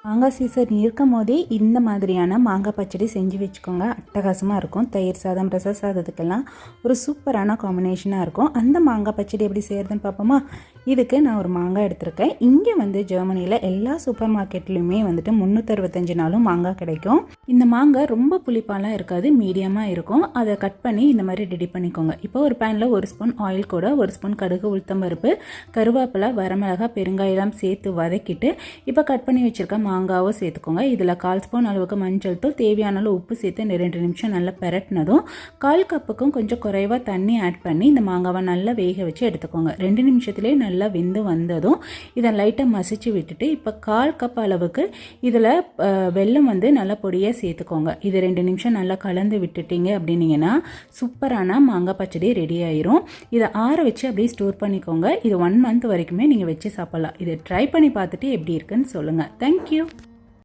மாங்காய் சீசன் இருக்கும் போதே இந்த மாதிரியான மாங்காய் பச்சடி செஞ்சு வச்சுக்கோங்க. அட்டகாசமாக இருக்கும். தயிர் சாதம், ரச சாதத்துக்கெல்லாம் ஒரு சூப்பரான காம்பினேஷனாக இருக்கும். அந்த மாங்காய் பச்சடி எப்படி செய்கிறதுன்னு பார்ப்போமா? இதுக்கு நான் ஒரு மாங்காய் எடுத்திருக்கேன். இங்கே ஜெர்மனியில் எல்லா சூப்பர் மார்க்கெட்லேயுமே 365 நாளும் மாங்காய் கிடைக்கும். இந்த மாங்காய் ரொம்ப புளிப்பாலாம் இருக்காது, மீடியமாக இருக்கும். அதை கட் பண்ணி இந்த மாதிரி ரெடி பண்ணிக்கோங்க. இப்போ ஒரு பேனில் 1 ஸ்பூன் ஆயில் கூட 1 ஸ்பூன் கடுகு, உளுத்தம்பருப்பு, கருவேப்பிலை, வரமிளகாய், பெருங்காயெல்லாம் சேர்த்து வதக்கிட்டு இப்போ கட் பண்ணி வச்சுருக்க மாங்காவும் சேர்த்துக்கோங்க. இதில் 1/4 ஸ்பூன் அளவுக்கு மஞ்சள் தூள், தேவையான அளவு உப்பு சேர்த்து 2 நிமிஷம் நல்லா பெரட்டினதும் 1/4 கப்புக்கும் கொஞ்சம் குறைவாக தண்ணி ஆட் பண்ணி இந்த மாங்காவை நல்லா வேக வச்சு எடுத்துக்கோங்க. 2 நிமிஷத்துலேயே நல்லா வெந்து வந்ததும் இதை லைட்டாக மசிச்சு விட்டுட்டு இப்போ 1/4 கப் அளவுக்கு இதில் வெல்லம் நல்லா பொடியாக சேர்த்துக்கோங்க. இது 2 நிமிஷம் நல்லா கலந்து விட்டுட்டீங்க அப்படின்னீங்கன்னா சூப்பரான மாங்காய் பச்சடி ரெடி ஆயிரும். இதை ஆற வச்சு அப்படியே ஸ்டோர் பண்ணிக்கோங்க. இது 1 மந்த் வரைக்குமே நீங்கள் வச்சு சாப்பிடலாம். இதை ட்ரை பண்ணி பார்த்துட்டு எப்படி இருக்குன்னு சொல்லுங்கள். தேங்க்யூ.